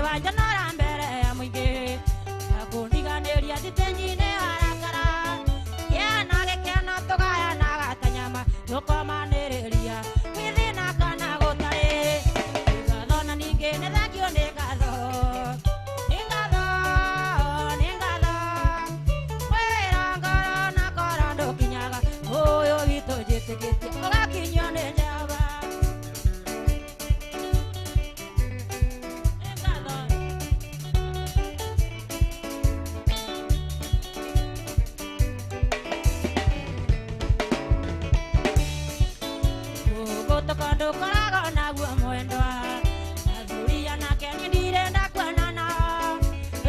wanjanora mbere ya muingi akundiganiria thitenyi-ini harakara kiana gikeno tugaya na gatanyama tukomaniriria withina kana gutari ngatho na ningi ni thengio ni ngatho wira ngoro na koro ndukinyaga uyu witu njitikitie ugakinyio ni njaba tokondo korago naguo mwendwa athuria nake ndirenda kwenana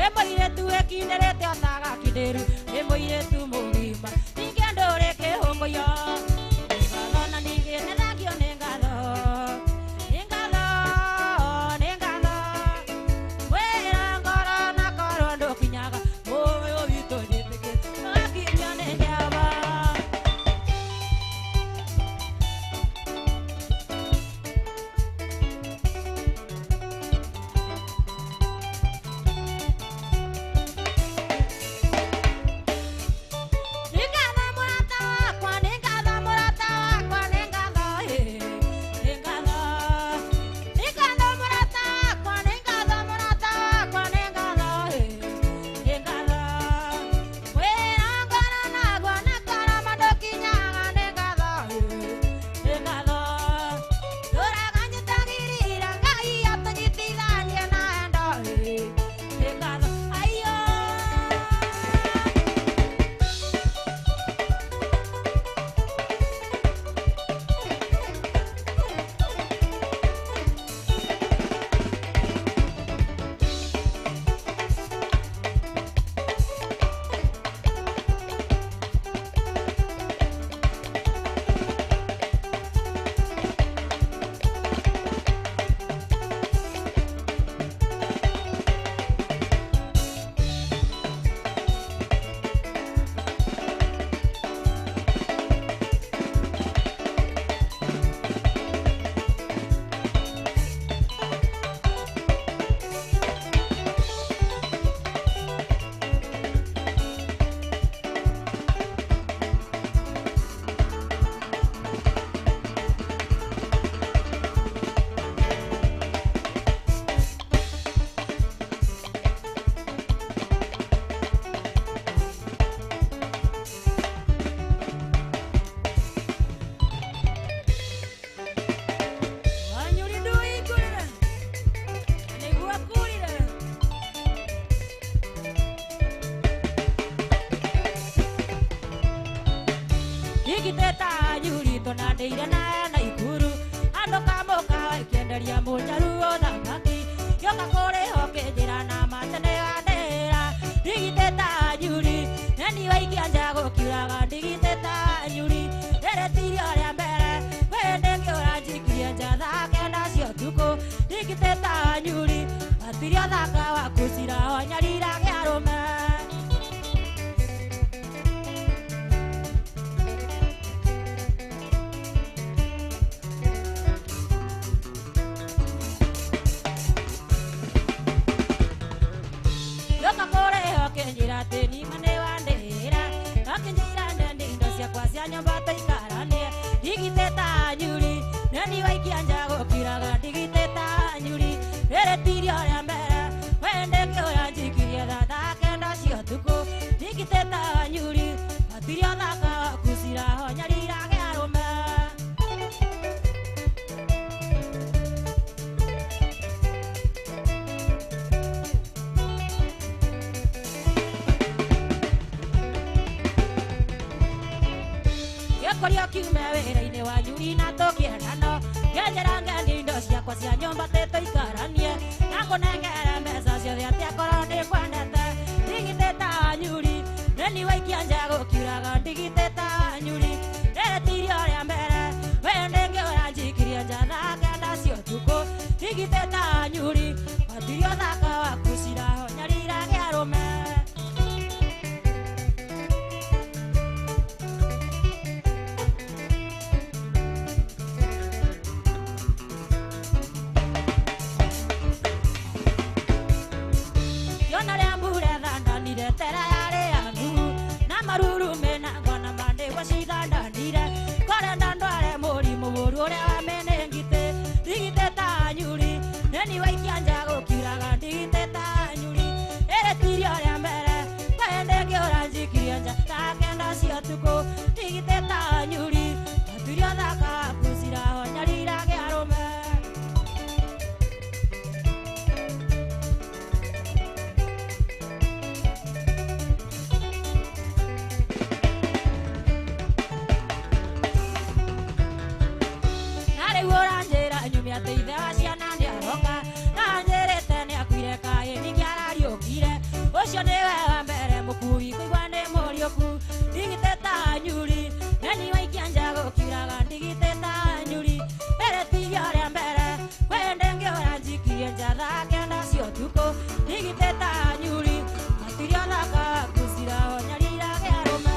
emoiretu ekinderete otaga kinderu emoiretu mugima ninge ndore kihunguyo ngatho na ninge nĩ thengio nĩ ngatho wĩra ngoro na koro ndũkinyaga ũyũ witũ njĩtĩkĩtie ũgakinyio nĩ njaba Igiteta yurito na ndeire na ikuru andu kamuka ikienderia munjaruo thamaki yoka kuri hoke njira na matene andera igiteta yuri neni waikianja gukiuraga ndigiteta yuri eretirio ria mbere wende ngiura njikirie njatha kenda cio tuku igiteta yuri atirio thaka waku ciraho nyarira giarume Kenjira teni mane wandera akenjira ndende indo ciakwa cia nyomba taikaranie igiteta nyuri neni waikianja gukiraga ndigiteta nyuri eretirio ria mbere wende ngĩũra njikirie thata kenda cio tuku ndigiteta nyuri atirio thaka waku ciraho nyarira giarume Korio kiume wĩra-inĩ wa nyuri na tũkĩendano ngenjera ngeni indo ciakwa cia nyũmba tũikaranie na ngũnengere mbeca ciothe atĩa korwo ndĩkwendete ndigitĩta nyuri neni waikianja gũkiuraga ndigitĩta nyuri rĩrĩtirio rĩa mbere wende ngĩũra njikirie njatha kenda cio tuku ndigitĩta nyuri watirio thaka waku ciraho nyarira gĩarume Tona ria mbura thandanire tera yare yangu na maruru mena ngona mande wasithandanire kore ndandware murimu buru uria wamenengite ndigite ta nyuri neni waikianja gukiraga ndigite ta nyuri eretirio ria mbere kwende ngiora njikirie nja ta kenda cia tuku ndigite ta nyuri aturio thaka kusira honyarira giarume ate ithe wa ciana nĩ aroka na njĩrĩte nĩ akuire kaĩ ningĩ arariũkire ũcio nĩwe wa mbere mũkui kũigua nĩ mũriũku ndigite ta nyuri neni waikia nja gũkiraga ndigite ta nyuri eretirio rĩa mbere kwende ngĩora njikirie nja thaa kenda cia ũtukũ ndigite ta nyuri matirio thaka kusira honyarira gĩarume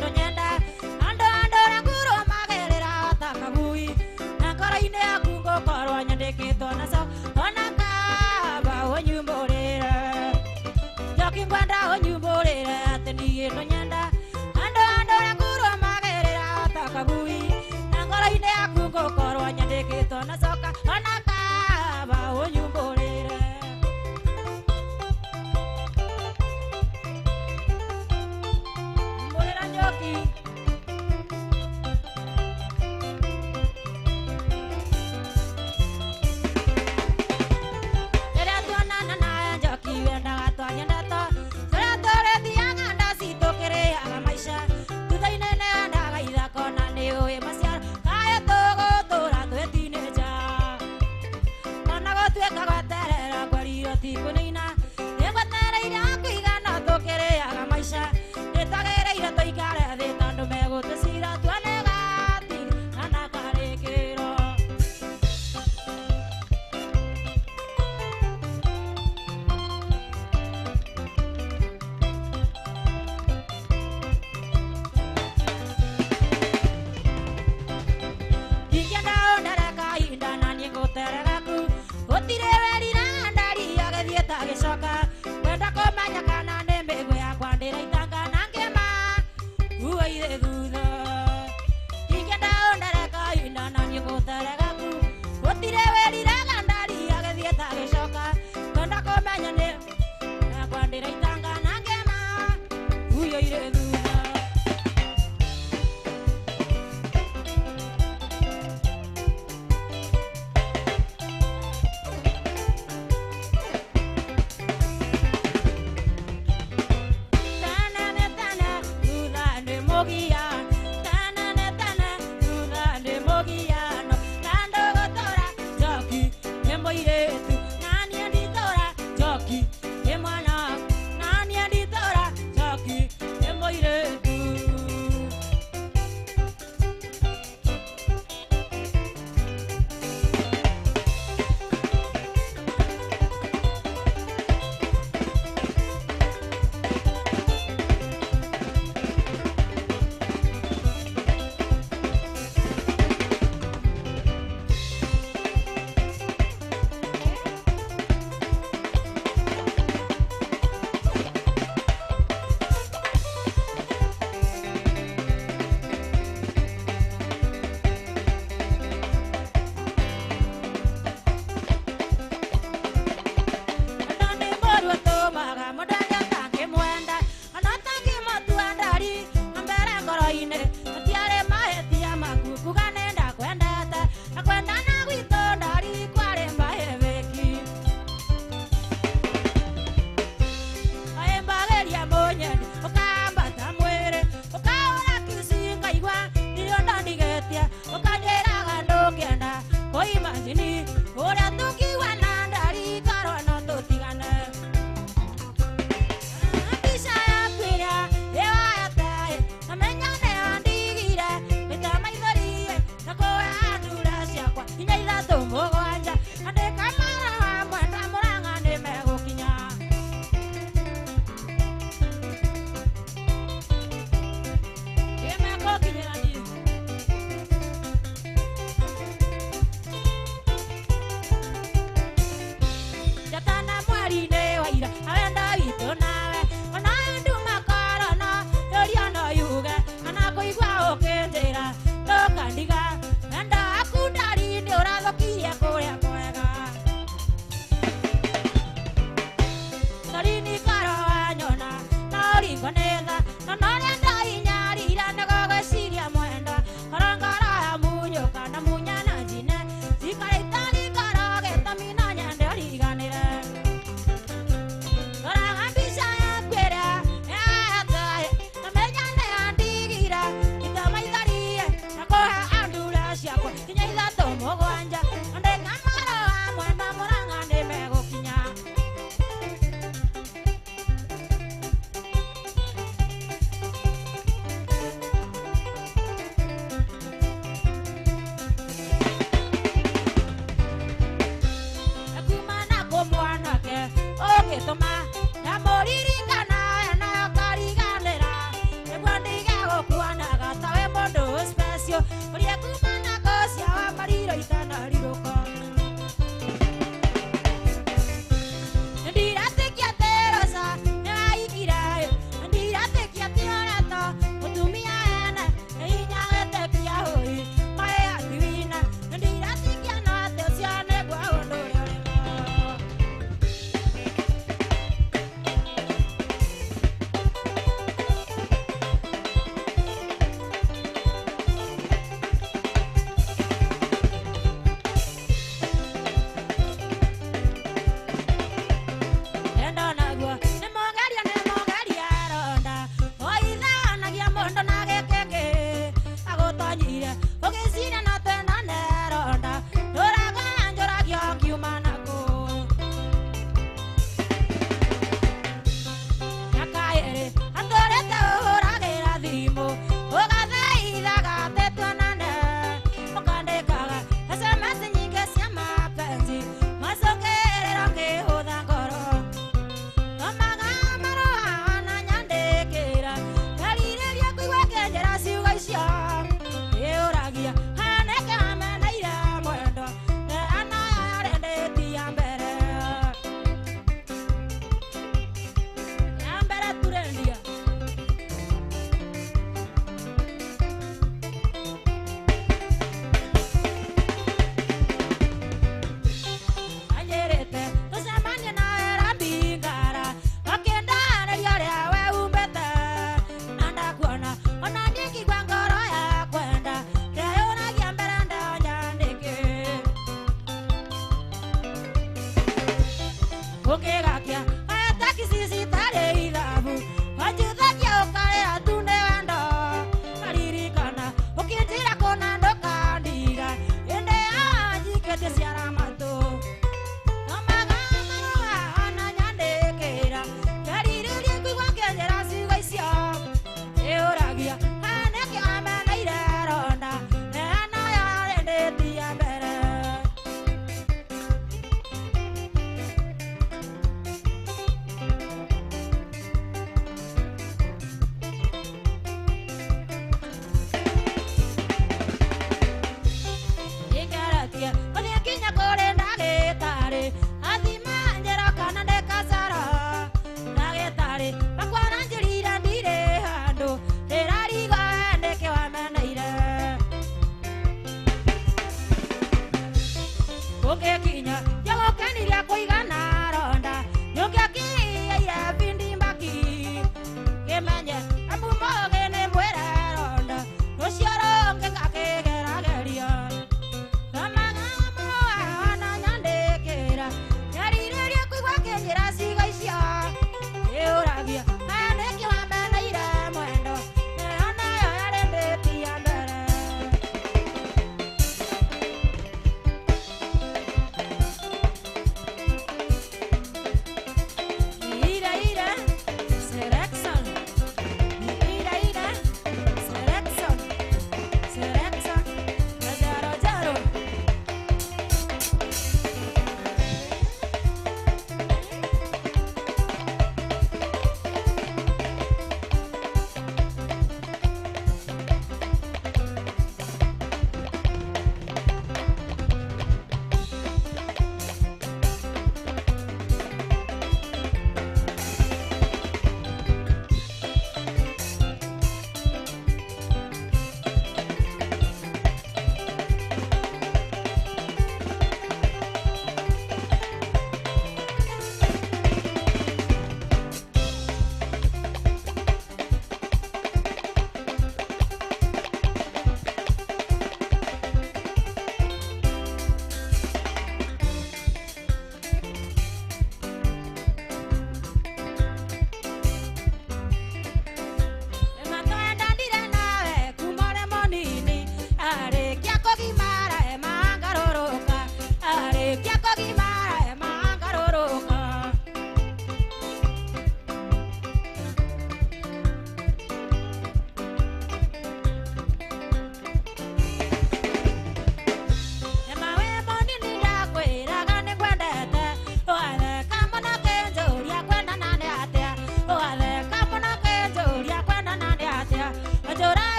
no nyenda ando ranguro magerera takagui na karaine akungo korwa nyandikitwo na so ona kaba onyumborera joki ngwanda onyumborera atenie no nyenda ando ranguro magerera takagui na karaine akungo korwa nyandikitwo na so ona kaba onyumborera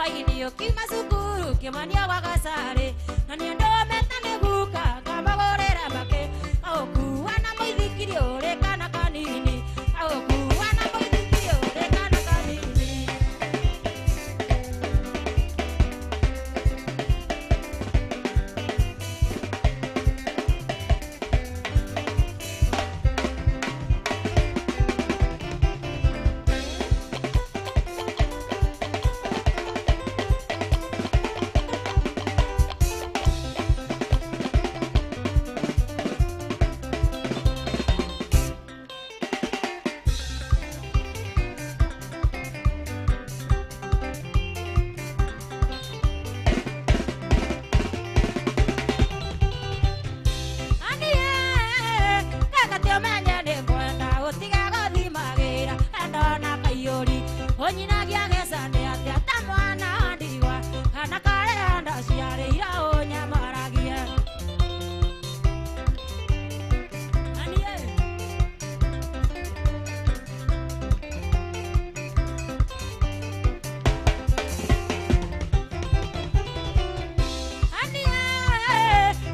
hwaini ukiuma cukuru kĩmania gwa Gacari na niĩ ndũmĩte nĩ guka ngamagũrĩra makĩ agũkua na mũithikiri ũrĩ kana kanini agũkua na mũithikiri ũrĩ kana kanini. Onyinagia gecande atia ta mwana ndigwa kana kare anda ciarĩira ũnyamaragia anie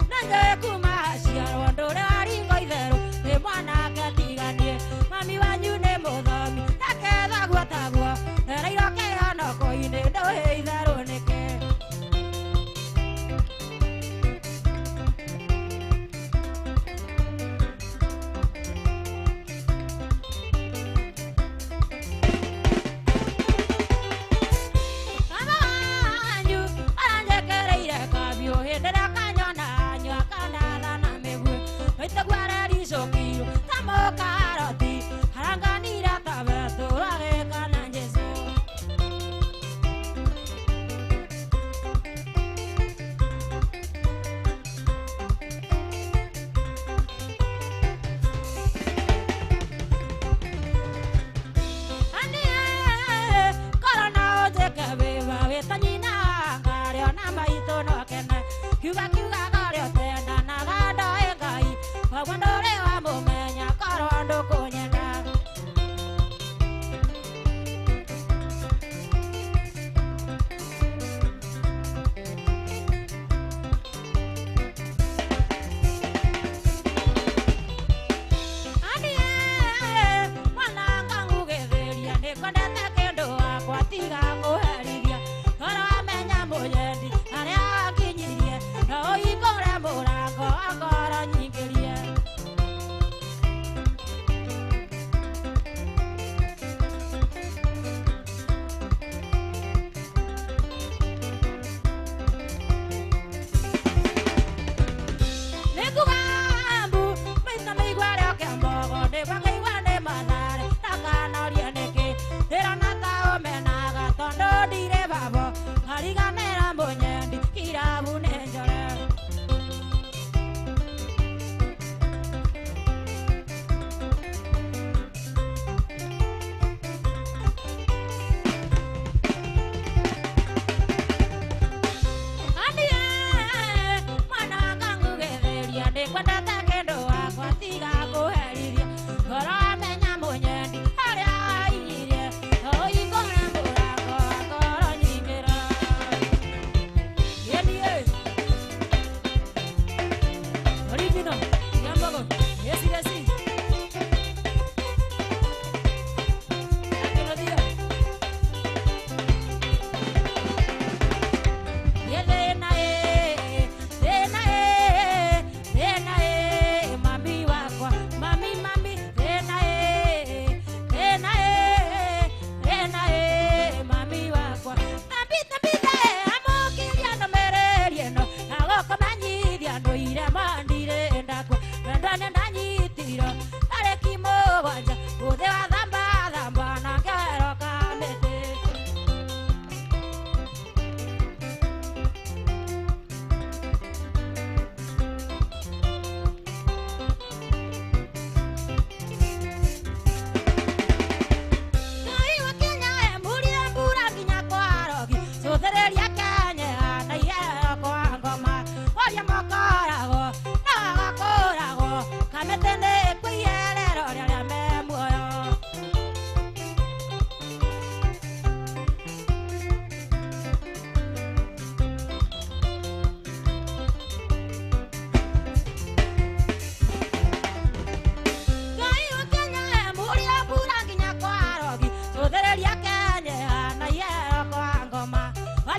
nanjoe kuma ciarwo ndũrĩ waringo itherũ nĩ mwana ngatiganie mami wanyu nĩ mũthomi naketha gwatagwo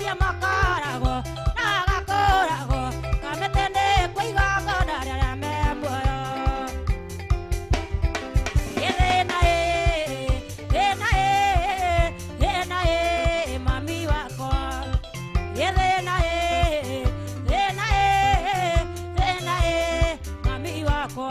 maria makoragwo na agakoragwo kamĩtĩ kwa igongona rĩrĩa me muoyo thĩna thĩna mami wakwa thĩna thĩna mami wakwa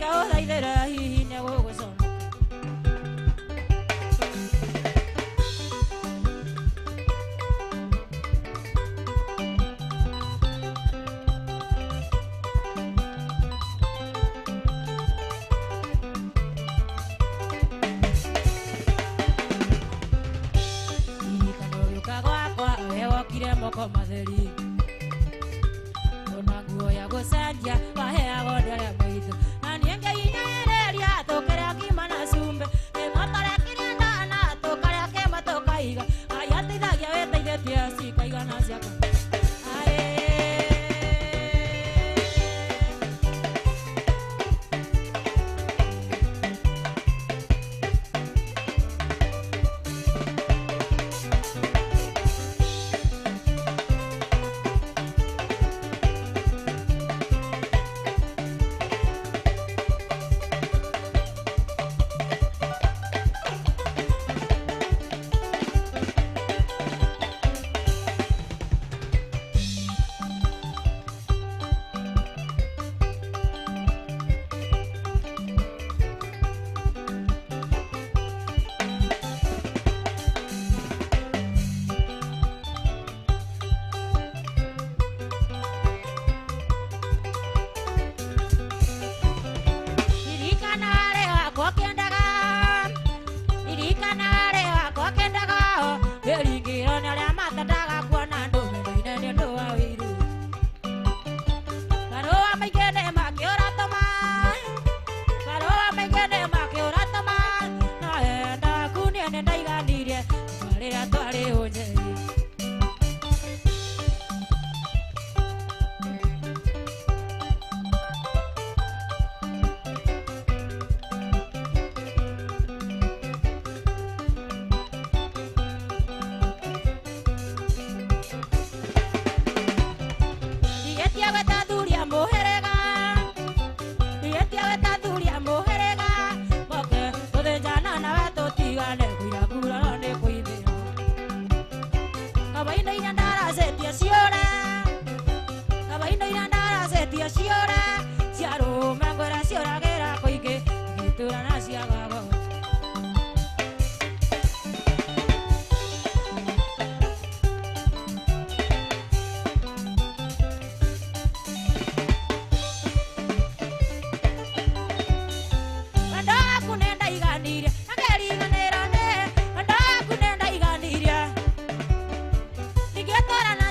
ngaũthaithĩra hihi nĩgũgũconoka. Moko matheri ona nguo ya gũcenjia waheagwo ndĩarĩa maitho na niĩ ngĩinyereria tũkĩrĩa ngima na cumbĩ nĩgũkorĩa kĩrĩa ndana tũkarĩa kĩma tũkaiga Ngai ateithagia wĩteithĩtie cikaigana ciaka.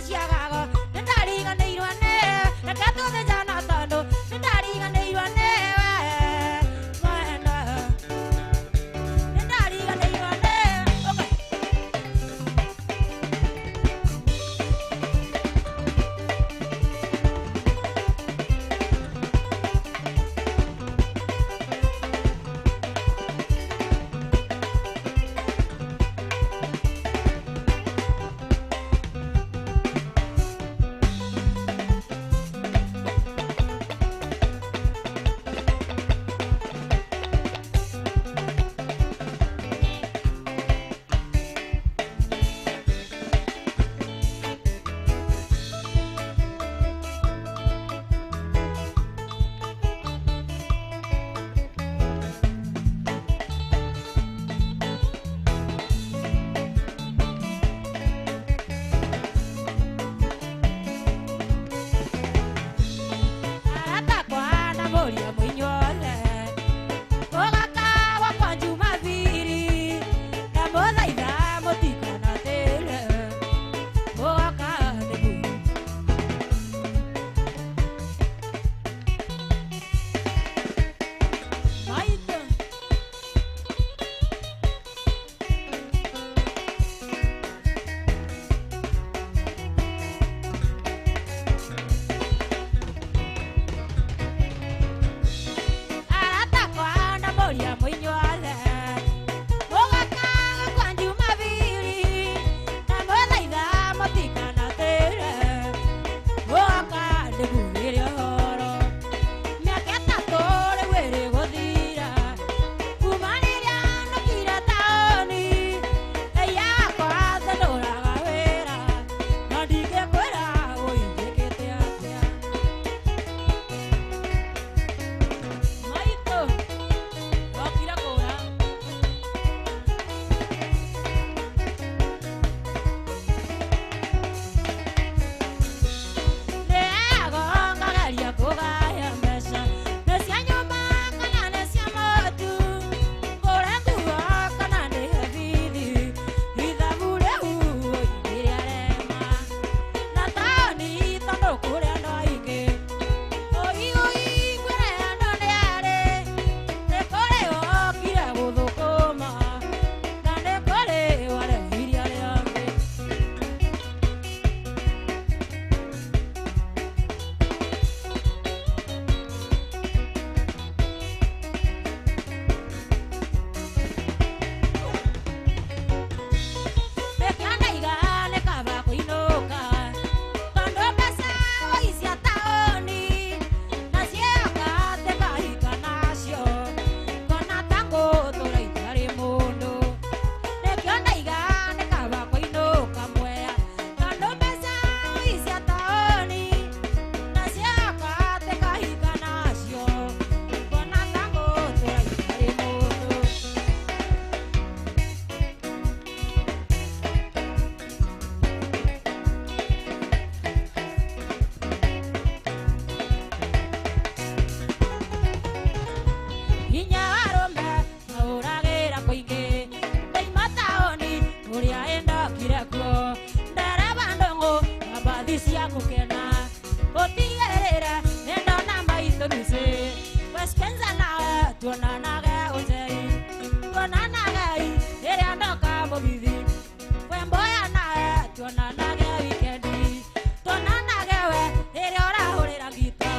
Ciaga cia gũkena ũtigĩrĩre nĩndona maitũ mĩciĩ Wespenza nawe tuonanage ũnjei tuonanage rĩrĩa ndoka mũgithi Wemboya nawe tuonanage wikendi tuonanage we rĩrĩa ũrahũrĩra gita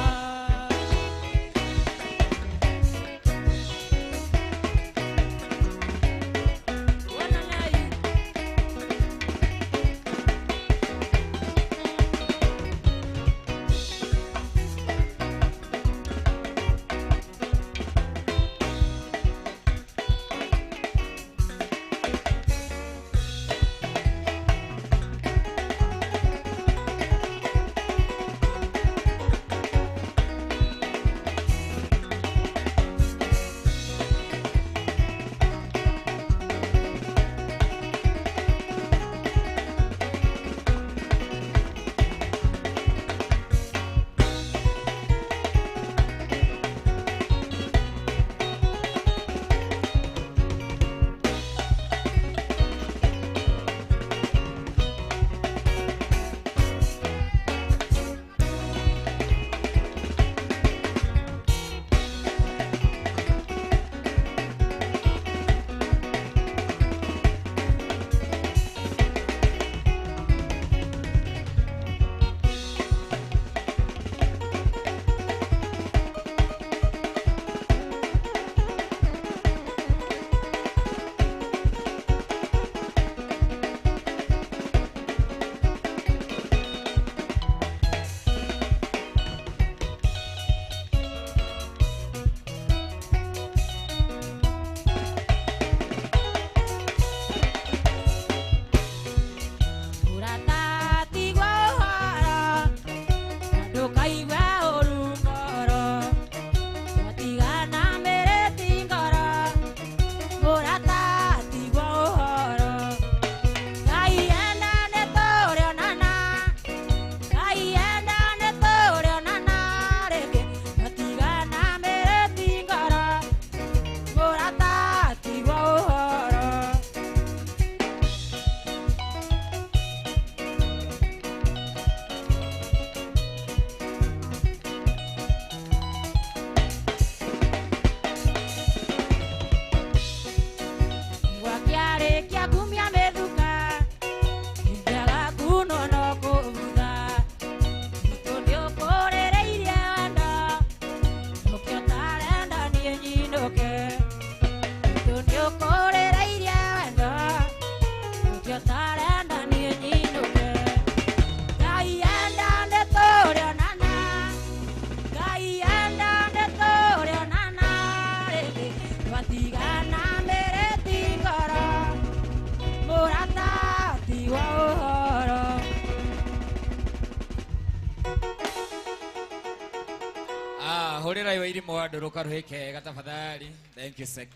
Horera yo iri mwado rokaruheke gatafadhali. Thank you sec.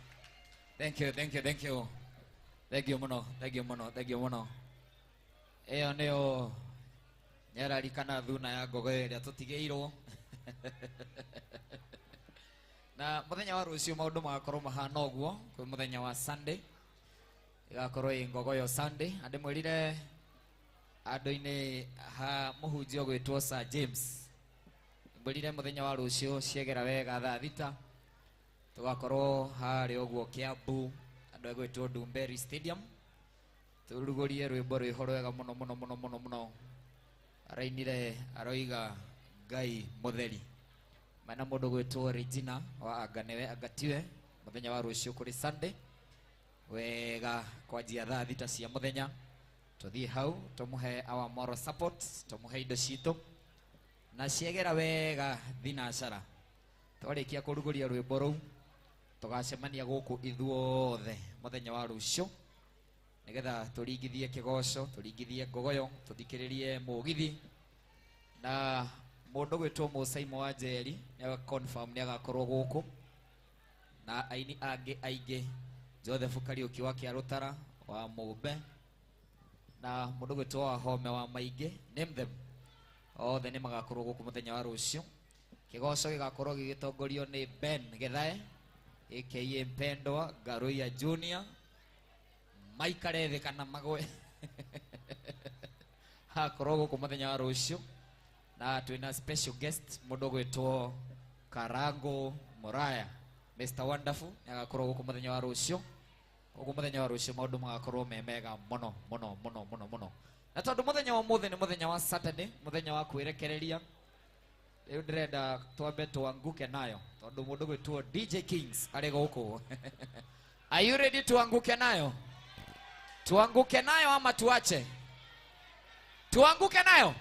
Thank you. Thank you muno. Eyo neo nyararikana thuna ya ngogo iria tutigeirwo. Na muthenya wa rucio maundu magakorwo mahana uguo kwi muthenya wa Sunday. Igakorwo ngogo yo Sunday ande mwirire andu-ini ha muhunjio gwitwo Sir James. Mbulire muthenya wa rucio ciegera wega thaa thita tugakorwo hari uguo Kiambu andu egwitwo Dumberi Stadium turugurie rwimbo rwihoro wega muno arainire aroiga Ngai mutheri mana mundu gwitwo Regina wa Anganewe Agatiwe muthenya wa rucio kuri Sunday wega kwanjia thaa thita cia muthenya tuthie hau tumuhe our moral support tumuhe indo citu na ciegera wega thinacara twarikia kuruguria rwimbo ruu tugacemania guku ithuothe muthenya wa rucio nigetha turingithie kigoco turingithie ngogoyo tuthikiririe mugithi na mundu gwitwo Musaimo wa Njeri ya confirm ni agakorwo guku na aini angi aingi Joseph Kariuki wa Kiarutara wa Mumbe na mundu gwitwo wa Home wa Maingi name them othe ni magakorwo guku muthenya wa rucio kigoco gigakorwo gigitongorio ni Ben Gethae aka Mpendwa Garoia Junior maikare thĩ kana magwe hakorwo guku muthenya wa rucio na twina special guest mundu gwitwo Karango Moraya Mr Wonderful agakorwo guku muthenya wa rucio guku muthenya wa rucio maundu magakorwo memega muno muno muno muno muno na tondu muthenya wa muthi ni muthenya wa Saturday muthenya wa kwirekereria riu ndirenda twambe twanguke nayo tondu mundu gwitwo DJ Kings ari guku are you ready tuanguke nayo ama tuache tuanguke nayo